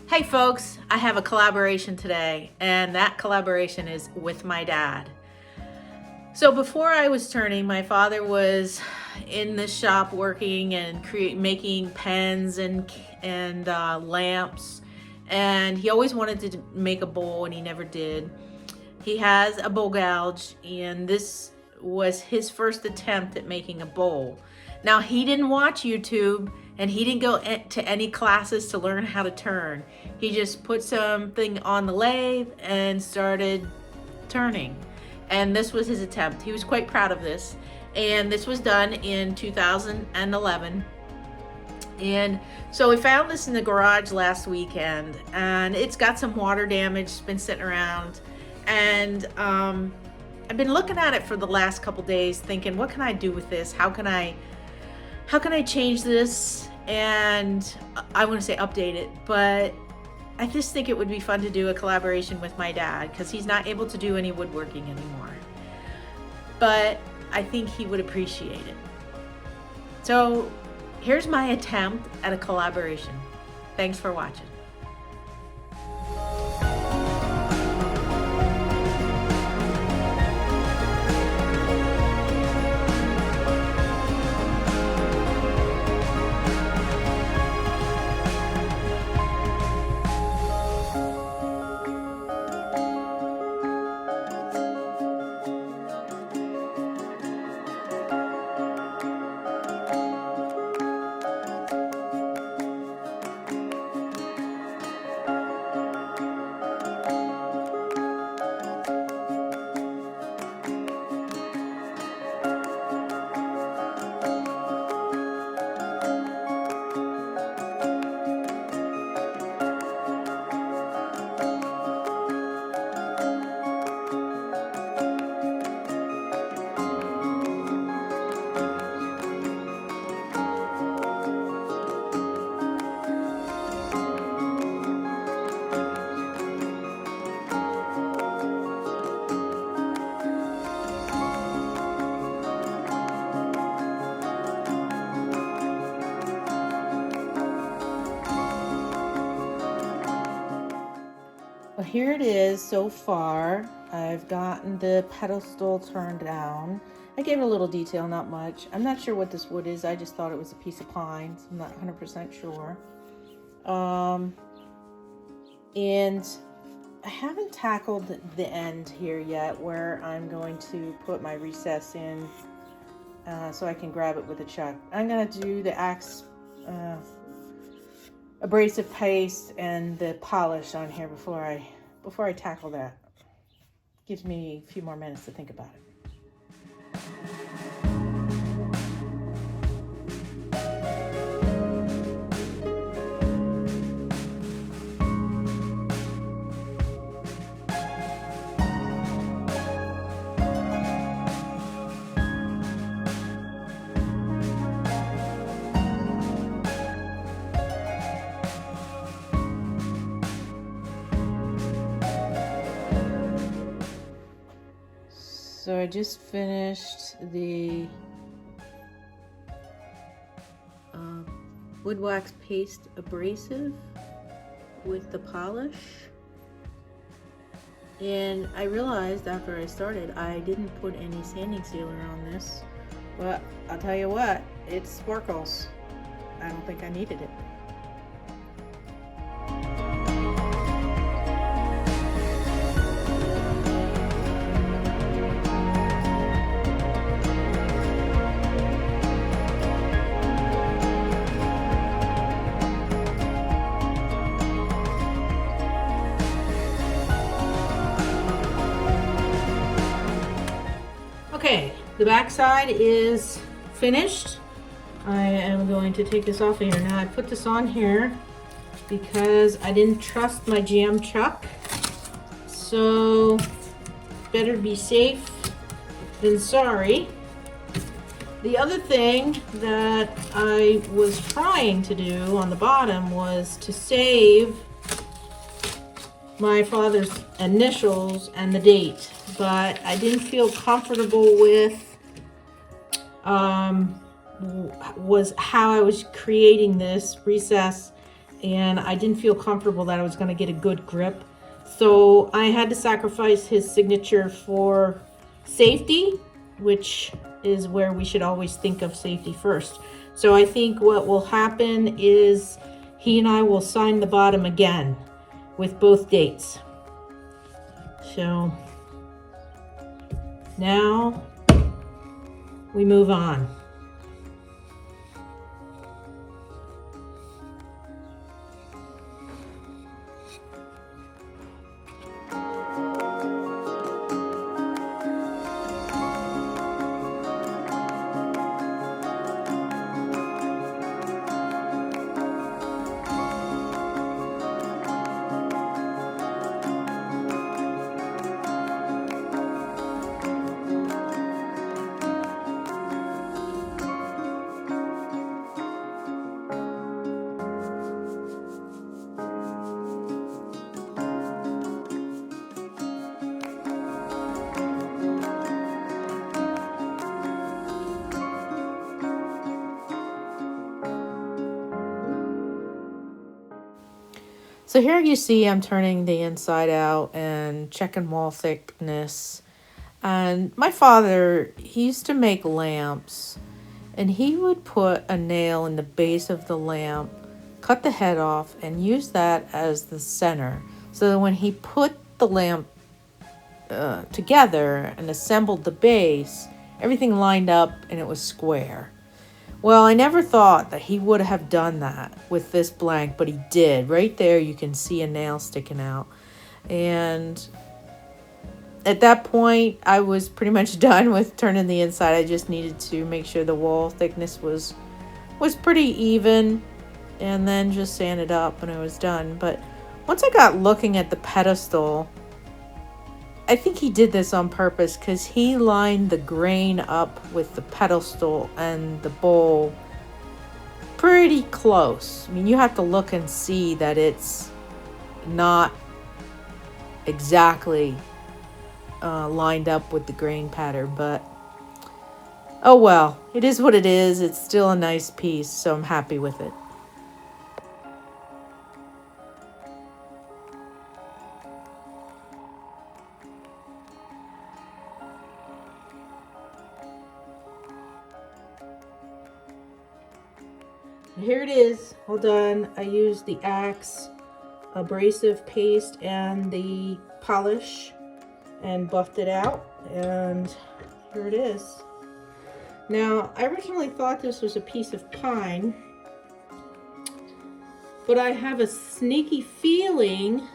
Hey folks, I have a collaboration today, and that collaboration is with my dad. So before I was turning, my father was in the shop working and making pens and lamps, and he always wanted to make a bowl and he never did. He has a bowl gouge, and this was his first attempt at making a bowl. Now, he didn't watch YouTube and he didn't go to any classes to learn how to turn. He just put something on the lathe and started turning. And this was his attempt. He was quite proud of this. And this was done in 2011. And so we found this in the garage last weekend, and it's got some water damage. It's been sitting around. And I've been looking at it for the last couple days thinking, what can I do with this? How can I change this? And I want to say update it, but I just think it would be fun to do a collaboration with my dad because he's not able to do any woodworking anymore. But I think he would appreciate it. So here's my attempt at a collaboration. Thanks for watching. Well, here it is so far. I've gotten the pedestal turned down. I gave it a little detail, not much. I'm not sure what this wood is. I just thought it was a piece of pine, so I'm not 100% sure. And I haven't tackled the end here yet where I'm going to put my recess in so I can grab it with a chuck. I'm going to do the axe abrasive paste and the polish on here before I tackle that. Gives me a few more minutes to think about it. So I just finished the wood wax paste abrasive with the polish, and I realized after I started I didn't put any sanding sealer on this. Well, I'll tell you what, it sparkles. I don't think I needed it. Okay, the back side is finished. I am going to take this off of here. Now I put this on here because I didn't trust my jam chuck. So better be safe than sorry. The other thing that I was trying to do on the bottom was to save my father's initials and the date, but I didn't feel comfortable with was how I was creating this recess and I didn't feel comfortable that I was going to get a good grip. So I had to sacrifice his signature for safety, which is where we should always think of safety first. So I think what will happen is he and I will sign the bottom again with both dates. So now we move on. So here you see I'm turning the inside out and checking wall thickness. And my father, he used to make lamps, and he would put a nail in the base of the lamp, cut the head off, and use that as the center. So that when he put the lamp together and assembled the base, everything lined up and it was square. Well, I never thought that he would have done that with this blank, but he did. Right there, you can see a nail sticking out. And at that point, I was pretty much done with turning the inside. I just needed to make sure the wall thickness was pretty even, and then just sand it up and I was done. But once I got looking at the pedestal, I think he did this on purpose because he lined the grain up with the pedestal and the bowl pretty close. I mean, you have to look and see that it's not exactly lined up with the grain pattern, but oh well, it is what it is. It's still a nice piece, so I'm happy with it. Here it is, all done. I used the Axe abrasive paste and the polish and buffed it out, and here it is. Now, I originally thought this was a piece of pine, but I have a sneaky feeling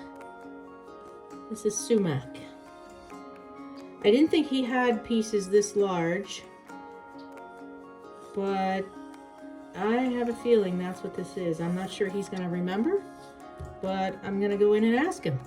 this is sumac. I didn't think he had pieces this large, but I have a feeling that's what this is. I'm not sure he's going to remember, but I'm going to go in and ask him.